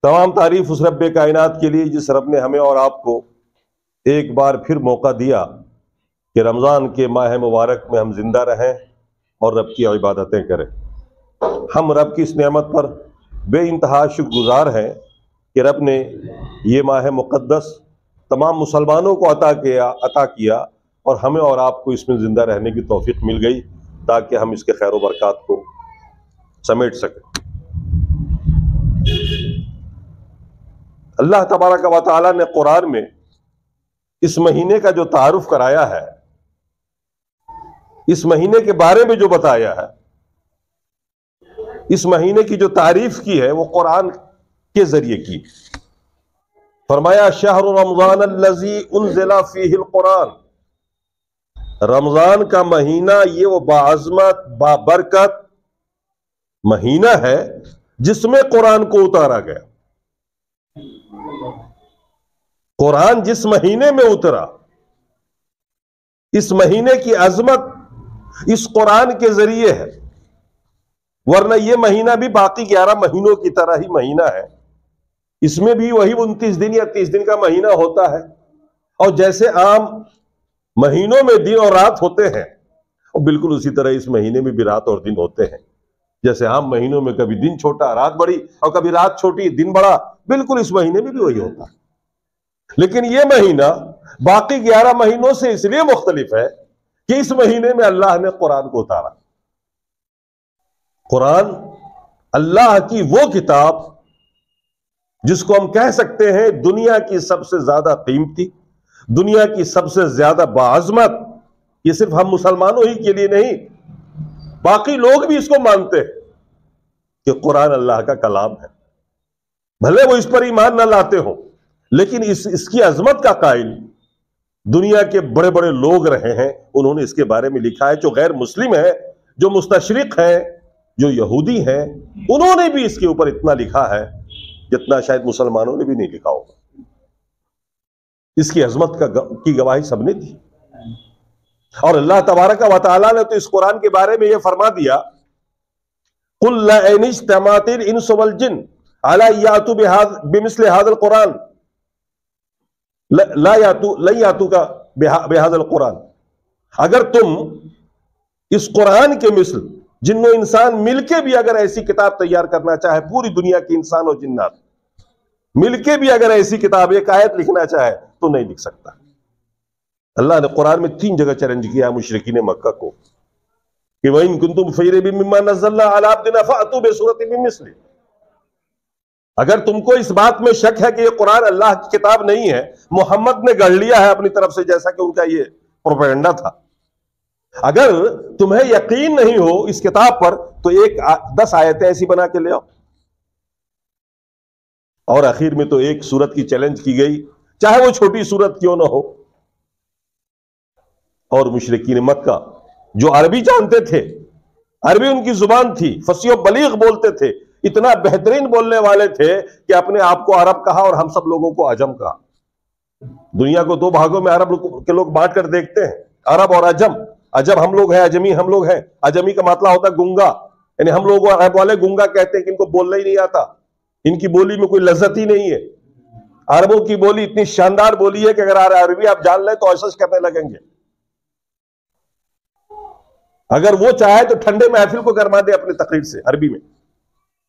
तमाम तारीफ उस रब्बे कायनात के लिए जिस रब ने हमें और आपको एक बार फिर मौका दिया कि रमज़ान के माह मुबारक में हम जिंदा रहें और रब की इबादतें करें। हम रब की इस नेमत पर बेइंतहा शुक्रगुजार हैं कि रब ने ये माह मुक़द्दस तमाम मुसलमानों को अता किया और हमें और आपको इसमें ज़िंदा रहने की तौफीक मिल गई ताकि हम इसके खैर बरक़ात को समेट सकें। अल्लाह तबारक व तआला ने कुरान में इस महीने का जो तारुफ कराया है, इस महीने के बारे में जो बताया है, इस महीने की जो तारीफ की है वो कुरान के जरिए की। फरमाया शहर रमज़ान अल्लज़ी उन्ज़िला फ़ीहिल कुरान, रमजान का महीना ये वो बाअज़मत बाबरकत महीना है जिसमें कुरान को उतारा गया। कुरान जिस महीने में उतरा, इस महीने की अजमत इस कुरान के जरिए है, वरना यह महीना भी बाकी 11 महीनों की तरह ही महीना है। इसमें भी वही 29 दिन या 30 दिन का महीना होता है और जैसे आम महीनों में दिन और रात होते हैं और बिल्कुल उसी तरह इस महीने में भी रात और दिन होते हैं। जैसे आम महीनों में कभी दिन छोटा रात बड़ी और कभी रात छोटी दिन बड़ा, बिल्कुल इस महीने में भी वही होता है। लेकिन यह महीना बाकी 11 महीनों से इसलिए मुख्तलिफ है कि इस महीने में अल्लाह ने कुरान को उतारा। कुरान अल्लाह की वो किताब जिसको हम कह सकते हैं दुनिया की सबसे ज्यादा कीमती, दुनिया की सबसे ज्यादा बाअज़मत। ये सिर्फ हम मुसलमानों ही के लिए नहीं, बाकी लोग भी इसको मानते हैं कि कुरान अल्लाह का कलाम है। भले वो इस पर ईमान न लाते हो, लेकिन इसकी अजमत का कायल दुनिया के बड़े बड़े लोग रहे हैं। उन्होंने इसके बारे में लिखा है। जो गैर मुस्लिम है, जो मुस्तशरिक हैं, जो यहूदी हैं, उन्होंने भी इसके ऊपर इतना लिखा है जितना शायद मुसलमानों ने भी नहीं लिखा होगा। इसकी अजमत की गवाही सबने दी। और अल्लाह तबारक व तआला ने तो इस कुरान के बारे में यह फरमा दिया, कुल ला इन इज्तमाअतिल इंसु वल जिन्न अला यातू बिमिस्लि हाज़िल कुरान ला यातू का बिहाज़िल कुरान। अगर तुम इस कुरान के मिस्ल जिन्नो इंसान मिलके भी अगर ऐसी किताब तैयार करना चाहे, पूरी दुनिया के इंसान और जिन्नात मिलके भी अगर ऐसी किताब एक आयत लिखना चाहे तो नहीं लिख सकता। अल्लाह ने कुरान में 3 जगह चैलेंज किया मुशरिकीन मक्का को कि वइन कुंतुम फी रैबिम मिम्मा नज़्ज़लना अला अब्दिना फ़अतू बिसूरतिन मिन मिस्लिही। अगर तुमको इस बात में शक है कि ये कुरान अल्लाह की किताब नहीं है, मोहम्मद ने गढ़ लिया है अपनी तरफ से, जैसा कि उनका ये प्रोपेगेंडा था, अगर तुम्हें यकीन नहीं हो इस किताब पर तो 10 आयतें ऐसी बना के ले आओ। और आखिर में तो एक सूरत की चैलेंज की गई, चाहे वो छोटी सूरत क्यों ना हो। और मुशरिकीन मक्का जो अरबी जानते थे, अरबी उनकी जुबान थी, फसीह बलीग बोलते थे, इतना बेहतरीन बोलने वाले थे कि अपने आप को अरब कहा और हम सब लोगों को अजम कहा। दुनिया को 2 भागों में अरब के लोग बांट कर देखते हैं, अरब और अजम। अजम हम लोग हैं, अजमी हम लोग हैं। अजमी का मतलब होता है गूंगा, यानी हम लोग अरब वाले गूंगा कहते हैं कि इनको बोलना ही नहीं आता, इनकी बोली में कोई लज्जत ही नहीं है। अरबों की बोली इतनी शानदार बोली है कि अगर अरबी आप जान लें तो ऐसा करने लगेंगे। अगर वो चाहे तो ठंडे महफिल को गरमा दे अपनी तकरीर से अरबी में,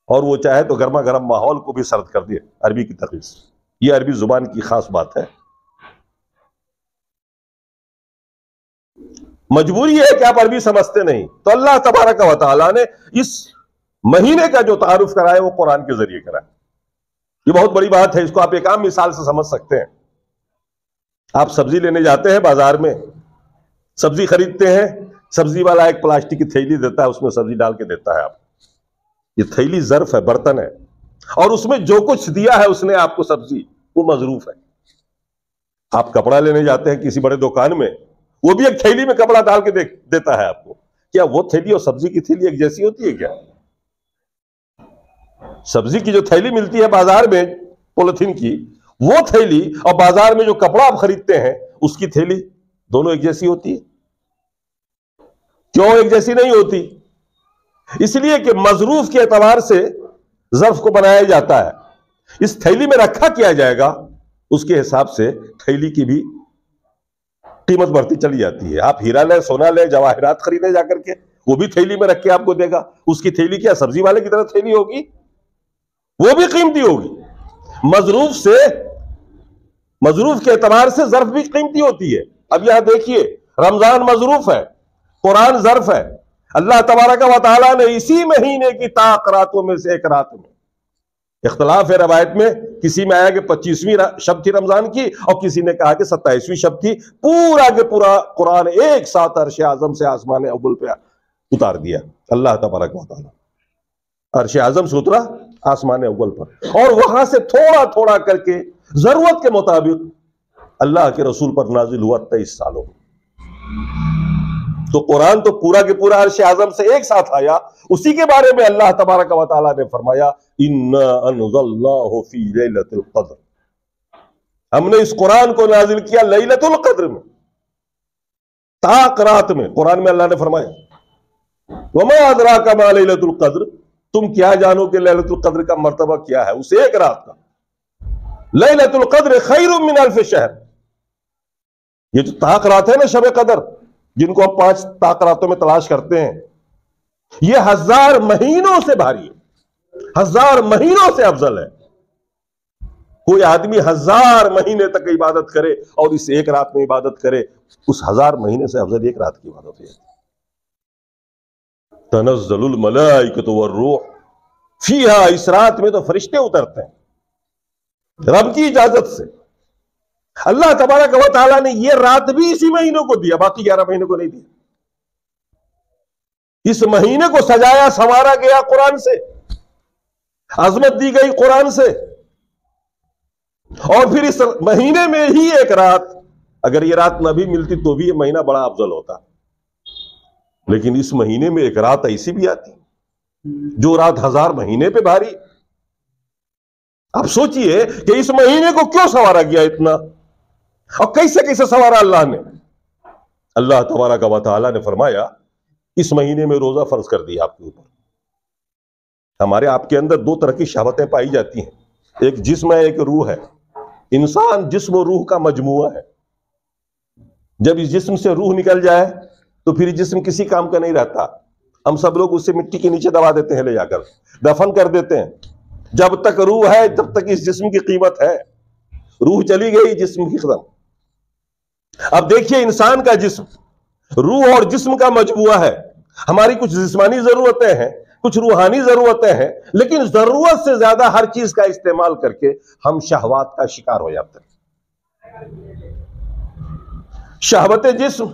और वो चाहे तो गर्मा गर्म माहौल को भी सर्द कर दे अरबी की तकरीर से। ये अरबी जुबान की खास बात है। मजबूरी है कि आप अरबी समझते नहीं, तो अल्लाह तबारक व तआला ने इस महीने का जो तारुफ कराया वो कुरान के जरिए कराया। ये बहुत बड़ी बात है। इसको आप एक आम मिसाल से समझ सकते हैं। आप सब्जी लेने जाते हैं बाजार में, सब्जी खरीदते हैं, सब्जी वाला एक प्लास्टिक की थैली देता है, उसमें सब्जी डाल के देता है आपको। ये थैली ज़र्फ है, बर्तन है, और उसमें जो कुछ दिया है उसने आपको सब्जी, वो मजरूफ है। आप कपड़ा लेने जाते हैं किसी बड़े दुकान में, वो भी एक थैली में कपड़ा डाल के देता है आपको। क्या वो थैली और सब्जी की थैली एक जैसी होती है क्या? सब्जी की जो थैली मिलती है बाजार में पॉलिथीन की, वो थैली और बाजार में जो कपड़ा आप खरीदते हैं उसकी थैली, दोनों एक जैसी होती है? क्यों एक जैसी नहीं होती? इसलिए कि मजरूफ के एतबार से ज़र्फ को बनाया जाता है। इस थैली में रखा किया जाएगा, उसके हिसाब से थैली की भी कीमत बढ़ती चली जाती है। आप हीरा ले, सोना ले, जवाहरात खरीदे जाकर के, वो भी थैली में रख के आपको देगा। उसकी थैली क्या सब्जी वाले की तरह थैली होगी? वो भी कीमती होगी। मजरूफ के एतबार से ज़र्फ भी कीमती होती है। अब यहां देखिए, रमजान मजरूफ है, कुरान ज़र्फ है। अल्लाह तबारक व तआला ने इसी महीने की ताक रातों में से एक रात में, इख्तलाफ है रवायत में, किसी में आया कि 25वीं शब थी रमजान की और किसी ने कहा कि 27वीं शब थी, पूरा के पूरा कुरान एक साथ अर्श आजम से आसमान अव्वल पे उतार दिया अल्लाह तबारक व तआला। अर्श आजम से उतरा आसमान अव्वल पर, और वहां से थोड़ा थोड़ा करके जरूरत के मुताबिक अल्लाह के रसूल पर नाजिल हुआ 23 सालों में। तो कुरान तो पूरा के पूरा अर्श आजम से एक साथ आया। उसी के बारे में अल्लाह तबारक व तआला ने फरमाया, इन्ना अनज़लनाहु फी लैलतिल क़द्र, हमने इस कुरान को नाजिल किया लैलतुल क़द्र में, ताक रात में। कुरान में अल्लाह ने फरमाया, वमा अदराका मा लैलतुल क़द्र, तुम क्या जानो कि लैलतुल क़द्र का मर्तबा क्या है, उस एक रात का। लैलतुल क़द्र खैरुम मिन अल्फ शहर, ये जो ताक रात है ना, शब कदर, जिनको हम 5 ताक रातों में तलाश करते हैं, ये 1000 महीनों से भारी है, 1000 महीनों से अफजल है। कोई आदमी 1000 महीने तक इबादत करे और इस एक रात में इबादत करे, उस 1000 महीने से अफजल एक रात की इबादत है। तनज़्ज़लुल मलाइकतु वर्रूह फीहा, इस रात में तो फरिश्ते उतरते हैं रब की इजाजत से। अल्लाह तबारक व तआला ने यह रात भी इसी महीने को दिया, बाकी 11 महीने को नहीं दिया। इस महीने को सजाया संवारा गया कुरान से, अजमत दी गई कुरान से। और फिर इस महीने में ही एक रात, अगर यह रात न भी मिलती तो भी यह महीना बड़ा अफजल होता, लेकिन इस महीने में एक रात ऐसी भी आती जो रात 1000 महीने पे भारी। आप सोचिए कि इस महीने को क्यों संवारा गया इतना, और कैसे कैसे संवारा अल्लाह ने। अल्लाह तबारक व तआला ने फरमाया, इस महीने में रोजा फर्ज कर दिया आपके ऊपर। हमारे आपके अंदर 2 तरह की शहवतें पाई जाती हैं, एक जिस्म है, एक रूह है। इंसान जिस्म और रूह का मजमुआ है। जब इस जिस्म से रूह निकल जाए तो फिर जिस्म किसी काम का नहीं रहता। हम सब लोग उसे मिट्टी के नीचे दबा देते हैं, ले जाकर दफन कर देते हैं। जब तक रूह है तब तक इस जिस्म की कीमत है, रूह चली गई जिस्म की खत्म। अब देखिए, इंसान का जिस्म रूह और जिस्म का मजमुआ है। हमारी कुछ जिस्मानी जरूरतें हैं, कुछ रूहानी जरूरतें हैं, लेकिन जरूरत से ज्यादा हर चीज का इस्तेमाल करके हम शहवात का शिकार हो जाते हैं। शहवत जिस्म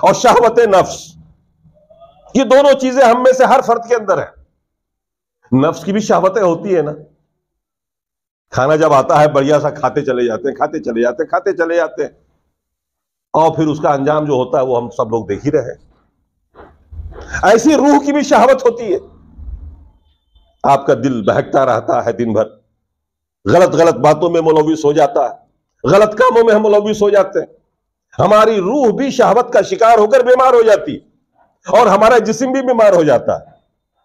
और शहवत नफ्स, ये दोनों चीजें हम में से हर फर्द के अंदर है। नफ्स की भी शहवतें होती है ना, खाना जब आता है बढ़िया सा खाते चले जाते हैं, खाते चले जाते हैं, खाते चले जाते हैं, और फिर उसका अंजाम जो होता है वो हम सब लोग देख ही रहे हैं। ऐसी रूह की भी शहावत होती है। आपका दिल बहकता रहता है दिन भर, गलत गलत बातों में मुलव्विस हो जाता है, गलत कामों में हम मुलव्विस हो जाते हैं। हमारी रूह भी शहावत का शिकार होकर बीमार हो जाती है और हमारा जिस्म भी बीमार हो जाता है।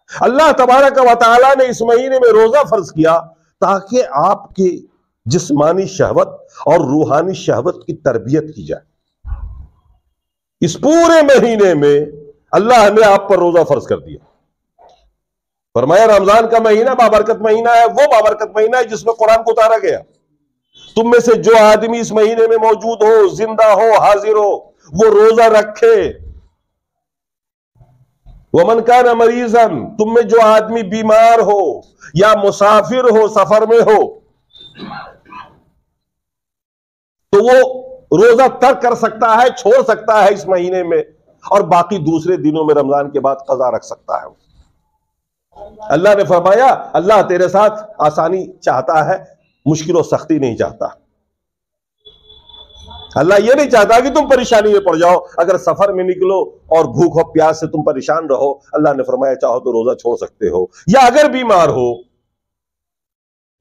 अल्लाह तबारक व तआला ने इस महीने में रोजा फर्ज किया ताकि आपकी जिस्मानी शहवत और रूहानी शहवत की तरबियत की जाए। इस पूरे महीने में अल्लाह ने आप पर रोजा फर्ज कर दिया। फरमाया, रमजान का महीना बाबरकत महीना है, वो बाबरकत महीना है जिसमें कुरान को उतारा गया। तुम में से जो आदमी इस महीने में मौजूद हो, जिंदा हो, हाजिर हो, वो रोजा रखे। वमन कान मरीजन, तुम में जो आदमी बीमार हो या मुसाफिर हो, सफर में हो, तो वो रोजा तर्क कर सकता है, छोड़ सकता है इस महीने में, और बाकी दूसरे दिनों में रमजान के बाद कज़ा रख सकता है। अल्लाह ने फरमाया, अल्लाह तेरे साथ आसानी चाहता है, मुश्किल और सख्ती नहीं चाहता। अल्लाह यह नहीं चाहता कि तुम परेशानी में पड़ जाओ। अगर सफर में निकलो और भूख और प्यास से तुम परेशान रहो, अल्लाह ने फरमाया चाहो तो रोजा छोड़ सकते हो, या अगर बीमार हो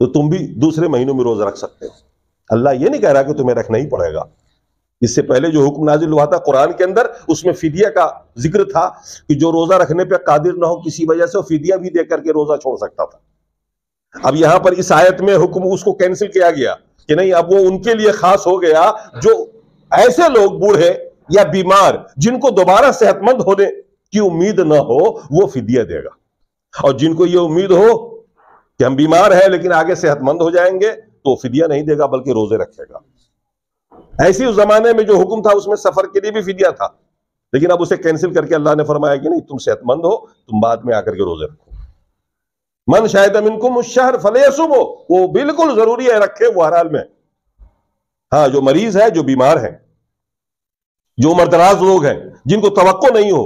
तो तुम भी दूसरे महीनों में रोजा रख सकते हो। अल्लाह यह नहीं कह रहा कि तुम्हें रखना ही पड़ेगा। इससे पहले जो हुक्म नाजिल हुआ था कुरान के अंदर, उसमें फिदिया का जिक्र था कि जो रोजा रखने पे कादिर ना हो किसी वजह से, वो फिदिया भी देकर के रोजा छोड़ सकता था। अब यहां पर इस आयत में हुक्म उसको कैंसिल किया गया कि नहीं, अब वो उनके लिए खास हो गया जो ऐसे लोग बूढ़े या बीमार जिनको दोबारा सेहतमंद होने की उम्मीद ना हो, वो फिदिया देगा। और जिनको ये उम्मीद हो कि हम बीमार हैं लेकिन आगे सेहतमंद हो जाएंगे, तो फिदिया नहीं देगा बल्कि रोजे रखेगा। ऐसी उस जमाने में जो हुक्म था उसमें सफर के लिए भी फिदिया था, लेकिन अब उसे कैंसिल करके अल्लाह ने फरमाया कि नहीं, तुम सेहतमंद हो, तुम बाद में आकर के रोजे रखो। मन शायद मिनकुम शहर फलयसुम हो, वो बिल्कुल जरूरी है रखे वो हर हाल में। हाँ, जो मरीज है, जो बीमार है, जो उम्रदराज लोग हैं जिनको तवक्को नहीं हो,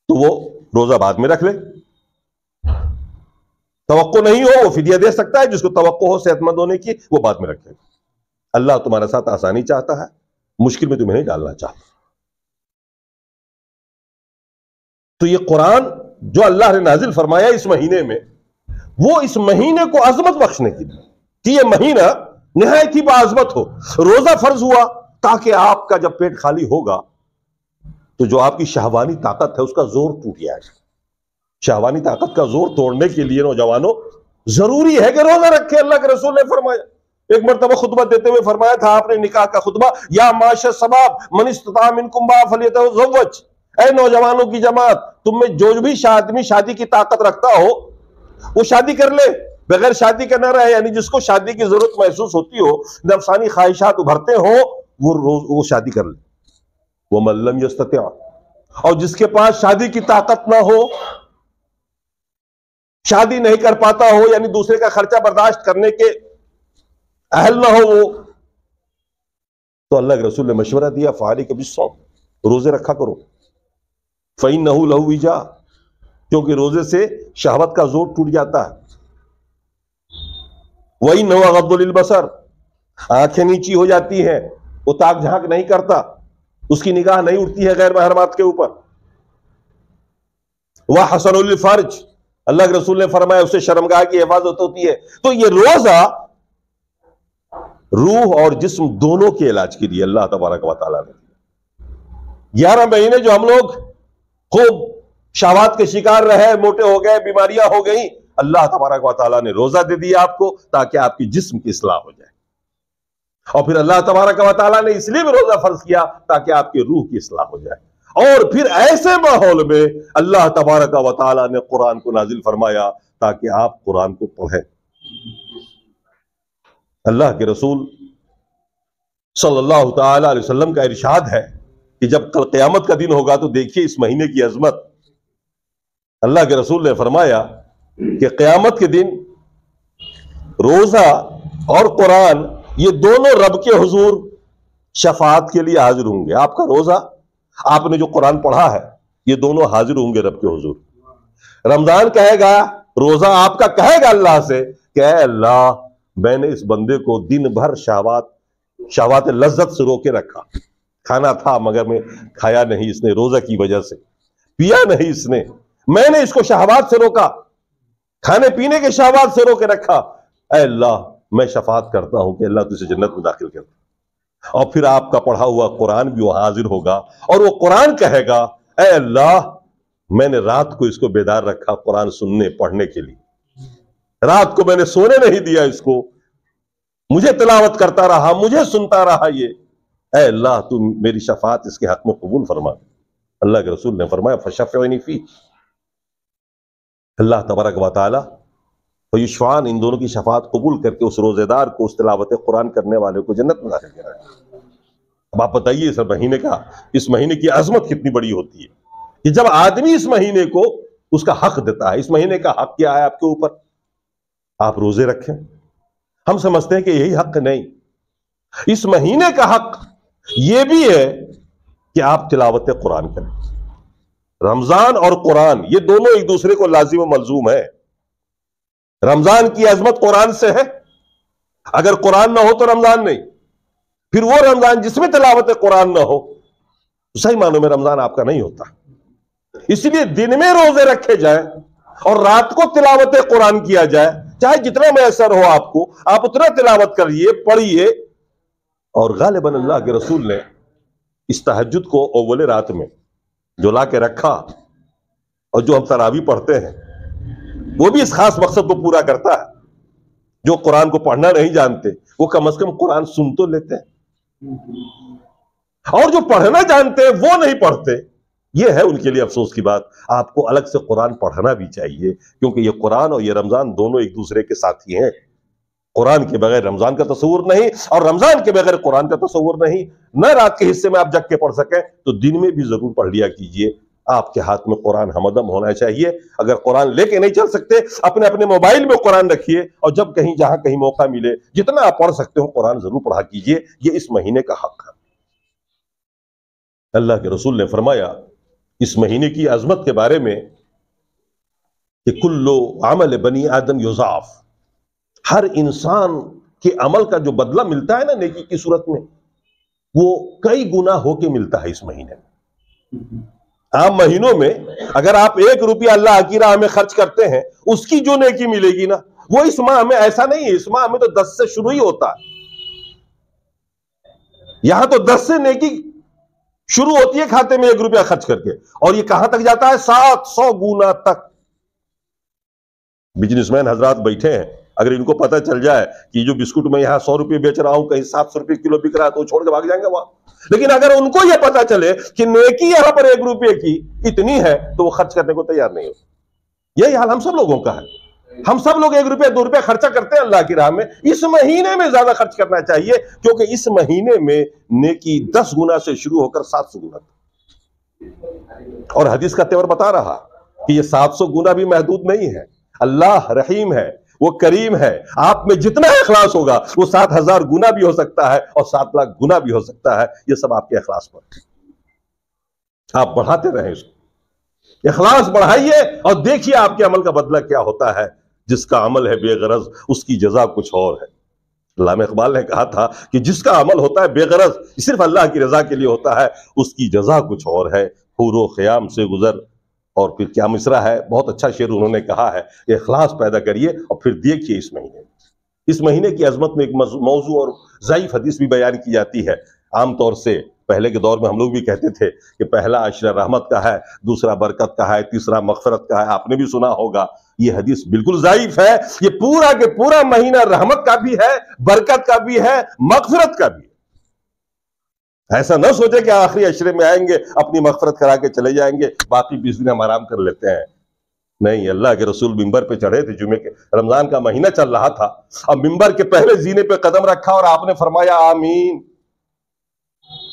तो वो रोजा बाद में रख ले। तवक्को नहीं हो वो फिदिया दे सकता है, जिसको तवक्को हो सेहतमंद होने की वो बाद में रखे। अल्लाह तुम्हारे साथ आसानी चाहता है, मुश्किल में तुम्हें नहीं डालना चाहता। तो ये कुरान जो अल्लाह ने नाजिल फरमाया इस महीने में, वो इस महीने को अजमत बख्शने के लिए कि ये महीना निहायत ही बाअज़मत हो। रोजा फर्ज हुआ ताकि आपका जब पेट खाली होगा तो जो आपकी शहवानी ताकत है उसका जोर टूट जाएगा। शहवानी ताकत का जोर तोड़ने के लिए नौजवानों जरूरी है कि रोजा रखे। अल्लाह के रसूल ने फरमाया, एक मरतबा खुतबा देते हुए फरमाया था आपने निकाह का खुतबा, या माशर सबाब मन इस्तता मिनकुम बाअ फलियतज़व्वज, ऐ नौजवानों की जमात, तुम में जो भी आदमी शादी की ताकत रखता हो वो शादी कर ले, बगैर शादी का न रहे। यानी जिसको शादी की जरूरत महसूस होती हो, नफसानी ख्वाहिशात उभरते हो, वो शादी कर ले। वो मल्लम यस्ततिअ, और जिसके पास शादी की ताकत ना हो, शादी नहीं कर पाता हो, यानी दूसरे का खर्चा बर्दाश्त करने के अहल ना हो वो, तो अल्लाह के रसूल ने मशवरा दिया फ़अलैका बिस्सौम, रोजे रखा करो। फ़इन्नहु लहु विजा, क्योंकि रोजे से शहवत का जोर टूट जाता है। वइन्नहु अग़द्दु लिलबसर, आंखें नीची हो जाती हैं, वो ताक झांक नहीं करता, उसकी निगाह नहीं उठती है गैर महरमात के ऊपर। वह हसनुल लिलफर्ज, अल्लाह के रसूल ने फरमाया उससे शर्मगाह की हिफाजत होती है। तो ये रोजा रूह और जिस्म दोनों के इलाज के लिए अल्लाह तबारक व तआला ने 11 महीने जो हम लोग खूब शहवात के शिकार रहे, मोटे हो गए, बीमारियां हो गई, अल्लाह तबारक व तआला ने रोजा दे दिया आपको ताकि आपकी जिस्म की इस्लाह हो जाए। और फिर अल्लाह तबारक व तआला ने इसलिए भी रोजा फर्ज किया ताकि आपकी रूह की इस्लाह हो जाए। और फिर ऐसे माहौल में अल्लाह तबारक व तआला ने कुरान को नाजिल फरमाया ताकि आप कुरान को पढ़ें। अल्लाह के रसूल सल्लल्लाहु तआला अलैहि वसल्लम का इरशाद है कि जब कल क़यामत का दिन होगा तो देखिए इस महीने की अजमत। अल्लाह के रसूल ने फरमाया कि क़यामत के दिन रोजा और कुरान ये दोनों रब के हुजूर शफाअत के लिए हाजिर होंगे। आपका रोजा, आपने जो कुरान पढ़ा है, ये दोनों हाजिर होंगे रब के हुजूर। रमजान कहेगा, रोजा आपका कहेगा अल्लाह से कि अल्लाह, मैंने इस बंदे को दिन भर शहवात लज्जत से रोके रखा। खाना था मगर मैं खाया नहीं, इसने रोजा की वजह से पिया नहीं इसने, मैंने इसको शहवात से रोका, खाने पीने के शहवात से रोके रखा। ऐ अल्लाह, मैं शफात करता हूं कि अल्लाह तुझे जन्नत में दाखिल कर। और फिर आपका पढ़ा हुआ कुरान भी वहां हाजिर होगा और वो कुरान कहेगा, ऐ अल्लाह, मैंने रात को इसको बेदार रखा कुरान सुनने पढ़ने के लिए, रात को मैंने सोने नहीं दिया इसको, मुझे तिलावत करता रहा, मुझे सुनता रहा ये। ऐ अल्लाह, तू मेरी शफात इसके हक में कबूल फरमा। अल्लाह के रसूल ने फरमाया फशफ़िनी फी, अल्लाह तबारक व तआला फयुशफ़ान, इन दोनों की शफात कबूल करके उस रोजेदार को, उस तिलावत कुरान करने वाले को जन्नत में दाखिल करेगा। अब आप बताइए इस महीने की अजमत कितनी बड़ी होती है कि जब आदमी इस महीने को उसका हक देता है। इस महीने का हक क्या है आपके ऊपर? आप रोजे रखें। हम समझते हैं कि यही हक नहीं, इस महीने का हक यह भी है कि आप तिलावत कुरान करें। रमजान और कुरान ये दोनों एक दूसरे को लाजिम व मलजूम है। रमजान की अजमत कुरान से है, अगर कुरान ना हो तो रमजान नहीं। फिर वो रमजान जिसमें तिलावत कुरान ना हो, सही मानों में रमजान आपका नहीं होता। इसलिए दिन में रोजे रखे जाए और रात को तिलावत कुरान किया जाए, चाहे जितना मैसर हो आपको, आप उतना तिलावत करिए, पढ़िए। और गालिबन अल्लाह के रसूल ने इस तहज्जुद को अव्वल रात में जो ला के रखा, और जो हम तरावी पढ़ते हैं, वो भी इस खास मकसद को पूरा करता है। जो कुरान को पढ़ना नहीं जानते वो कम से कम कुरान सुन तो लेते हैं, और जो पढ़ना जानते हैं वो नहीं पढ़ते। ये है उनके लिए अफसोस की बात। आपको अलग से कुरान पढ़ना भी चाहिए, क्योंकि ये कुरान और ये रमजान दोनों एक दूसरे के साथी हैं। कुरान के बगैर रमजान का तस्वुर नहीं, और रमजान के बगैर कुरान का तस्वुर नहीं। न रात के हिस्से में आप जग के पढ़ सकें तो दिन में भी जरूर पढ़ लिया कीजिए। आपके हाथ में कुरान हमदम होना चाहिए। अगर कुरान लेके नहीं चल सकते, अपने अपने मोबाइल में कुरान रखिए, और जब कहीं जहां कहीं मौका मिले जितना आप पढ़ सकते हो कुरान जरूर पढ़ा कीजिए। ये इस महीने का हक है। अल्लाह के रसूल ने फरमाया इस महीने की अजमत के बारे में कि कुल्लु अमल बनी आदम युज़ाफ, हर इंसान के अमल का जो बदला मिलता है ना नेकी की सूरत में, वो कई गुना होके मिलता है इस महीने में। आम महीनों में अगर आप 1 रुपया अल्लाह की राह में खर्च करते हैं, उसकी जो नेकी मिलेगी ना, वो इस माह में ऐसा नहीं है। इस माह में तो 10 से शुरू ही होता है। यहां तो 10 से नेकी शुरू होती है खाते में 1 रुपया खर्च करके, और ये कहां तक जाता है? 700 गुना तक। बिजनेसमैन हजरात बैठे हैं, अगर इनको पता चल जाए कि जो बिस्कुट मैं यहां 100 रुपये बेच रहा हूं कहीं 700 रुपये किलो बिक रहा है, तो छोड़ के भाग जाएंगे वहां। लेकिन अगर उनको यह पता चले कि नेकी यहां पर 1 रुपये की इतनी है, तो वो खर्च करने को तैयार नहीं हो। यही हाल हम सब लोगों का है। हम सब लोग 1 रुपया 2 रुपया खर्चा करते हैं अल्लाह की राह में। इस महीने में ज्यादा खर्च करना चाहिए, क्योंकि इस महीने में नेकी 10 गुना से शुरू होकर 700 गुना तक। और हदीस का तेवर बता रहा कि ये 700 गुना भी महदूद नहीं है। अल्लाह रहीम है, वो करीम है। आप में जितना इखलास होगा वो 7000 गुना भी हो सकता है और 7 लाख गुना भी हो सकता है। ये सब आपके इखलास पर। आप बढ़ाते रहें इसको, इखलास बढ़ाइए, और देखिए आपके अमल का बदला क्या होता है। जिसका अमल है बेगरज, उसकी जजा कुछ और है। अल्लामा इकबाल ने कहा था कि जिसका अमल होता है बेगरज, सिर्फ अल्लाह की रजा के लिए होता है, उसकी जजा कुछ और है। हुरो ख़याम से गुजर, और फिर क्या मिसरा है, बहुत अच्छा शेर उन्होंने कहा है। इखलास पैदा करिए और फिर देखिए इस महीने की अजमत में एक मौजू और ज़ईफ़ हदीस भी बयान की जाती है। आमतौर से पहले के दौर में हम लोग भी कहते थे कि पहला अशरा रहमत का है, दूसरा बरकत का है, तीसरा मग़फ़िरत का है। आपने भी सुना होगा। ये हदीस बिल्कुल ज़ईफ़ है। ये पूरा के पूरा महीना रहमत का भी है, बरकत का भी है, मग़फ़िरत का भी है। ऐसा न सोचे कि आखिरी अशरे में आएंगे अपनी मग़फ़िरत करा के चले जाएंगे, बाकी 20 दिन हम आराम कर लेते हैं। नहीं, अल्लाह के रसूल मिंबर पे चढ़े थे जुमे के, रमजान का महीना चल रहा था, अब मिंबर के पहले जीने पे कदम रखा और आपने फरमाया आमीन।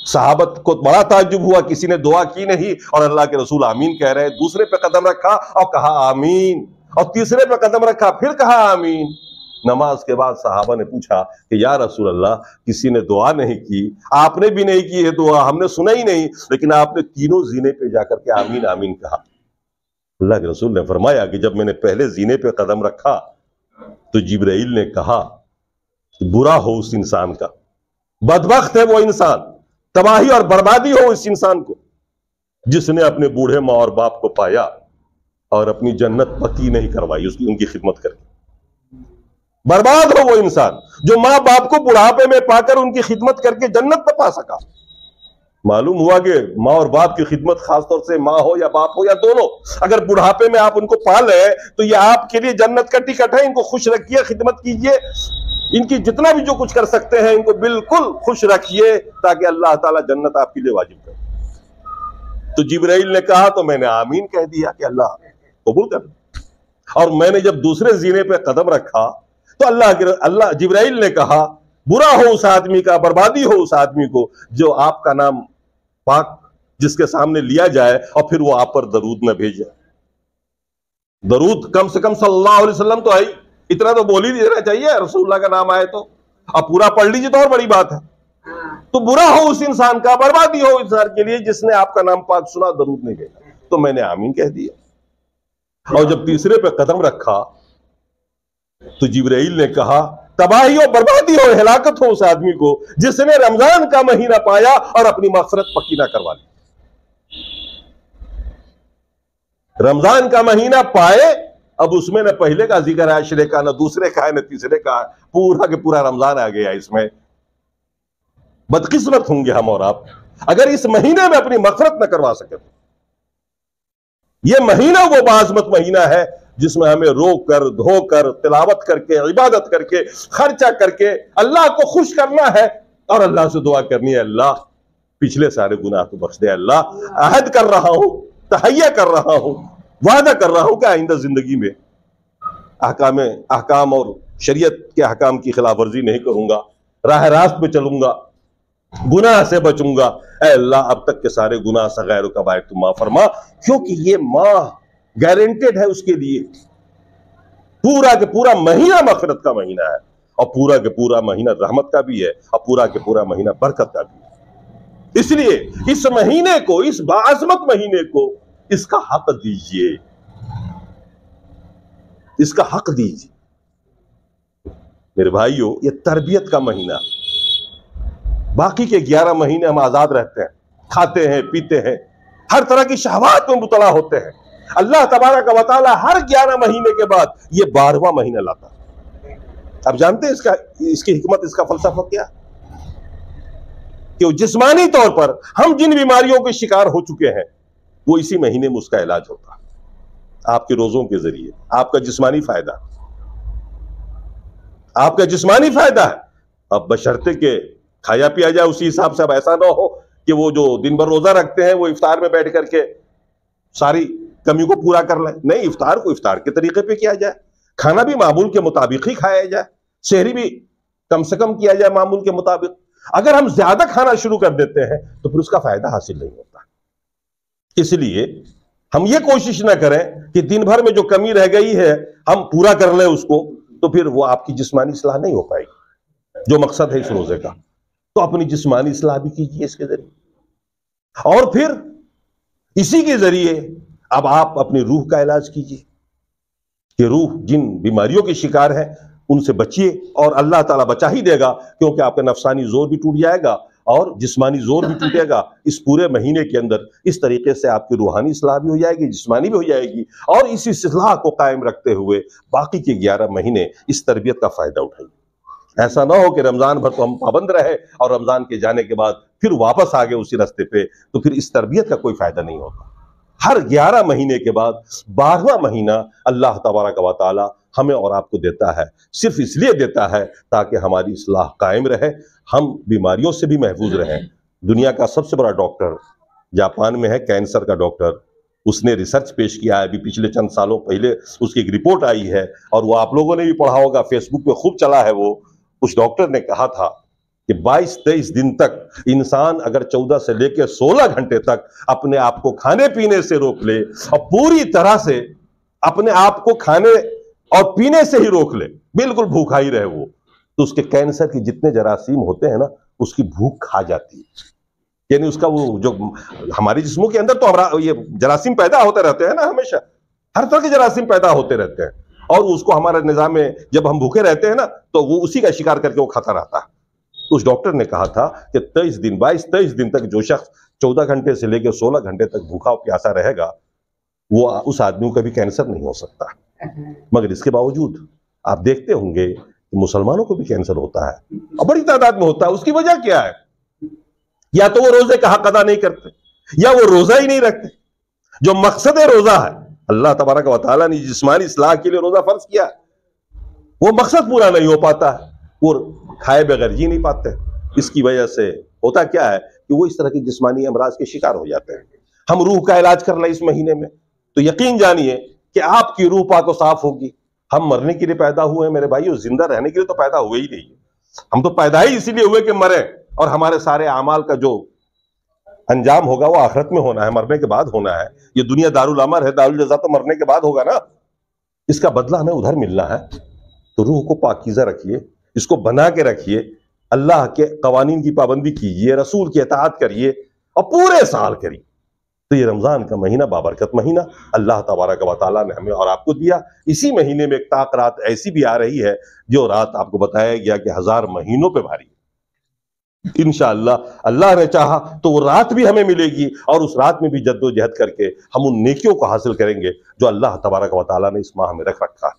सहाबत को बड़ा ताज्जुब हुआ, किसी ने दुआ की नहीं और अल्लाह के रसूल आमीन कह रहे हैं। दूसरे पे कदम रखा और कहा आमीन, और तीसरे पे कदम रखा फिर कहा आमीन। नमाज के बाद सहाबा ने पूछा कि या रसूल अल्लाह, किसी ने दुआ नहीं की, आपने भी नहीं की है दुआ, हमने सुना ही नहीं, लेकिन आपने तीनों जीने पे जाकर के आमीन आमीन कहा। अल्लाह के रसूल ने फरमाया कि जब मैंने पहले जीने पे कदम रखा तो जिब्राइल ने कहा बुरा हो उस इंसान का, बदबख्त है वो इंसान, तबाही और बर्बादी हो उस इंसान को जिसने अपने बूढ़े माँ और बाप को पाया और अपनी जन्नत पक्की नहीं करवाई उनकी खिदमत करके। बर्बाद हो वो इंसान जो माँ बाप को बुढ़ापे में पाकर उनकी खिदमत करके जन्नत न पा सका। मालूम हुआ कि माँ और बाप की खिदमत, खासतौर से माँ हो या बाप हो या दोनों, अगर बुढ़ापे में आप उनको पाल रहे तो ये आपके लिए जन्नत का टिकट है। इनको खुश रखिए, खिदमत कीजिए, इनकी जितना भी जो कुछ कर सकते हैं इनको बिल्कुल खुश रखिए, ताकि अल्लाह ताला जन्नत आपके लिए वाजिब करे। तो जिब्राइल ने कहा तो मैंने आमीन कह दिया कि अल्लाह कबूल कर। और मैंने जब दूसरे जीने पे कदम रखा तो अल्लाह जिब्राइल ने कहा बुरा हो उस आदमी का, बर्बादी हो उस आदमी को जो आपका नाम पाक जिसके सामने लिया जाए और फिर वो आप पर दरूद न भेजे। दरूद कम से कम सल्लल्लाहु अलैहि वसल्लम तो है, इतना तो बोल ही देना चाहिए, रसूलुल्लाह का नाम आए तो अब पूरा पढ़ लीजिए तो और बड़ी बात है। तो बुरा हो उस इंसान का, बर्बादी हो इंसान के लिए जिसने आपका नाम पाक सुना, दरूद नहीं भेजा। तो मैंने आमीन कह दिया। और जब तीसरे पे कदम रखा तो जिब्राइल ने कहा तबाही और बर्बादी हो, हिलाकत हो उस आदमी को जिसने रमजान का महीना पाया और अपनी मग़फ़िरत पक्की ना करवा ली। रमजान का महीना पाए, अब उसमें न पहले का जिक्र है अशरे का, न दूसरे का है, न तीसरे का, पूरा के पूरा रमजान आ गया इसमें। बदकिस्मत होंगे हम और आप अगर इस महीने में अपनी मग़फ़िरत न करवा सके। यह महीना वो बाज़मत महीना है जिसमें हमें रोकर धोकर तिलावत करके इबादत करके खर्चा करके अल्लाह को खुश करना है और अल्लाह से दुआ करनी है, अल्लाह पिछले सारे गुनाह को बख्श दे। अल्लाह अहद कर रहा हूं, तहैया कर रहा हूं, वादा कर रहा हूं कि आइंदा जिंदगी में अहकाम और शरीयत के अहकाम की खिलाफ वर्जी नहीं करूंगा, राह रास्त पे चलूंगा, गुनाह से बचूंगा। ऐ अल्लाह अब तक के सारे गुनाह सगैर व कबाइर तुम माफ फरमा, क्योंकि ये माह गारंटेड है उसके लिए। पूरा के पूरा महीना मगफिरत का महीना है और पूरा के पूरा महीना रहमत का भी है और पूरा के पूरा महीना बरकत का भी है। इसलिए इस महीने को, इस बाअज़मत महीने को इसका हक दीजिए, इसका हक दीजिए। मेरे भाइयों, ये तरबियत का महीना, बाकी के 11 महीने हम आजाद रहते हैं, खाते हैं पीते हैं, हर तरह की शहवात में मुबतला होते हैं। अल्लाह तबारक व तआला हर 11 महीने के बाद ये 12वां महीना लाता है। अब जानते हैं इसकी हिकमत, इसका फलसफा क्या? कि जिस्मानी तौर पर हम जिन बीमारियों के शिकार हो चुके हैं वो इसी महीने में उसका इलाज होता है। आपके रोजों के जरिए आपका जिस्मानी फायदा, आपका जिस्मानी फायदा है। अब बशर्ते के खाया पिया जाए उसी हिसाब से। अब ऐसा ना हो कि वो जो दिन भर रोजा रखते हैं वो इफ्तार में बैठ करके सारी कमी को पूरा कर ले। नहीं, इफ्तार को इफ्तार के तरीके पे किया जाए, खाना भी मामूल के मुताबिक ही खाया जाए, सहरी भी कम से कम किया जाए मामूल के मुताबिक। अगर हम ज्यादा खाना शुरू कर देते हैं तो फिर उसका फायदा हासिल नहीं होता। इसलिए हम ये कोशिश ना करें कि दिन भर में जो कमी रह गई है हम पूरा कर लें उसको, तो फिर वो आपकी जिस्मानी इस्लाह नहीं हो पाएगी जो मकसद है इस रोजे का। तो अपनी जिस्मानी इस्लाह भी कीजिए इसके जरिए, और फिर इसी के जरिए अब आप अपनी रूह का इलाज कीजिए कि रूह जिन बीमारियों के शिकार है उनसे बचिए, और अल्लाह ताला बचा ही देगा, क्योंकि आपका नफसानी जोर भी टूट जाएगा और जिस्मानी जोर भी टूटेगा। इस पूरे महीने के अंदर इस तरीके से आपकी रूहानी इस्लाह भी हो जाएगी, जिस्मानी भी हो जाएगी, और इस इस्लाह को कायम रखते हुए बाकी के 11 महीने इस तरबियत का फायदा उठाइए। ऐसा ना हो कि रमजान भर तो हम पाबंद रहे और रमजान के जाने के बाद फिर वापस आ गए उसी रास्ते पे, तो फिर इस तरबियत का कोई फायदा नहीं होता। हर 11 महीने के बाद 12वां महीना अल्लाह तबारक व तआला हमें और आपको देता है, सिर्फ इसलिए देता है ताकि हमारी इस्लाह कायम रहे, हम बीमारियों से भी महफूज रहें। दुनिया का सबसे बड़ा डॉक्टर जापान में है, कैंसर का डॉक्टर, उसने रिसर्च पेश किया है, अभी पिछले चंद सालों पहले उसकी एक रिपोर्ट आई है और वो आप लोगों ने भी पढ़ा होगा, फेसबुक पे खूब चला है वो। उस डॉक्टर ने कहा था कि 22-23 दिन तक इंसान अगर 14 से लेकर 16 घंटे तक अपने आप को खाने पीने से रोक ले और पूरी तरह से अपने आप को खाने और पीने से ही रोक ले, बिल्कुल भूखा ही रहे वो, तो उसके कैंसर के जितने जरासीम होते हैं ना उसकी भूख खा जाती है। यानी उसका वो जो हमारे जिस्मों के अंदर तो हमारा ये जरासीम पैदा होते रहते हैं ना, हमेशा हर तरह के जरासीम पैदा होते रहते हैं, और उसको हमारे निजाम में जब हम भूखे रहते हैं ना तो वो उसी का शिकार करके वो खाता रहता है। तो उस डॉक्टर ने कहा था कि 22-23 दिन तक जो शख्स 14 घंटे से लेकर 16 घंटे तक भूखा प्यासा रहेगा वो उस आदमी को कभी कैंसर नहीं हो सकता। मगर इसके बावजूद आप देखते होंगे कि मुसलमानों को भी कैंसर होता है और बड़ी तादाद में होता है। उसकी वजह क्या है? या तो वो रोजे का हक अदा नहीं करते या वो रोजा ही नहीं रखते। जो मकसद रोजा है, अल्लाह तबारक व तआला ने जिस्मानी इस्लाह के लिए रोजा फर्ज किया, वो मकसद पूरा नहीं हो पाता है, वो खाए बगैर जी नहीं पाते। इसकी वजह से होता क्या है कि वो इस तरह की जिस्मानी अमराज के शिकार हो जाते हैं। हम रूह का इलाज कर लें इस महीने में तो यकीन जानिए कि आपकी रूह पाक और साफ होगी। हम मरने के लिए पैदा हुए हैं मेरे भाइयों, जिंदा रहने के लिए तो पैदा हुए ही नहीं। हम तो पैदा ही इसीलिए हुए कि मरे, और हमारे सारे अमाल का जो अंजाम होगा वो आखिरत में होना है, मरने के बाद होना है। ये दुनिया दारुल अमर है, दारुल जज़ा तो मरने के बाद होगा ना, इसका बदला हमें उधर मिलना है। तो रूह को पाकीज़ा रखिए, इसको बना के रखिए, अल्लाह के कवानीन की पाबंदी कीजिए, रसूल की इताअत करिए और पूरे साल करिए। तो ये रमजान का महीना बाबरकत महीना अल्लाह तबारक व तआला ने हमें और आपको दिया। इसी महीने में एक ताक रात ऐसी भी आ रही है जो रात आपको बताया गया कि 1000 महीनों पे भारी है। इंशाअल्लाह अल्लाह ने चाहा तो वो रात भी हमें मिलेगी और उस रात में भी जद्दोजहद करके हम उन नेकियों को हासिल करेंगे जो अल्लाह तबारक व तआला ने इस माह में रख रखा है।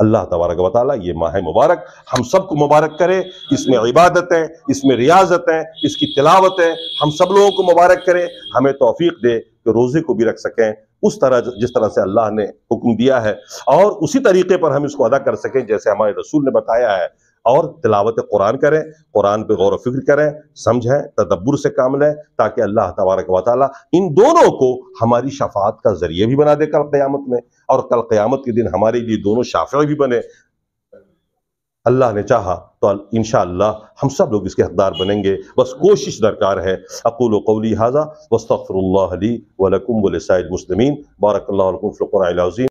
अल्लाह तबारक व तआला ये माह मुबारक हम सबको मुबारक करे, इसमें इबादतें, इसमें रियाजतें, इसकी तिलावतें हम सब लोगों को मुबारक करे, हमें तौफीक दे। कि रोजे को भी रख सकें उस तरह जिस तरह से अल्लाह ने हुक्म दिया है, और उसी तरीके पर हम इसको अदा कर सकें जैसे हमारे रसूल ने बताया है। और तिलावत कुरान करें, कुरान पे गौर व फिक्र करें, समझें, तदब्बुर से काम लें, ताकि अल्लाह तबारक व तआला इन दोनों को हमारी शफाअत का जरिए भी बना दे कल क़यामत में, और कल क़यामत के दिन हमारे लिए दोनों शाफ़ी भी बने। अल्लाह ने चाहा तो इंशाअल्लाह हम सब लोग इसके हकदार बनेंगे, बस कोशिश दरकार है। अक़ूलु क़ौली हाज़ा वस्तग़फ़िरुल्लाह ली व लकुम व लिसाइरिल मुस्लिमीन। बारकल्लाहु लकुम फ़िल क़ुरआनिल अज़ीम।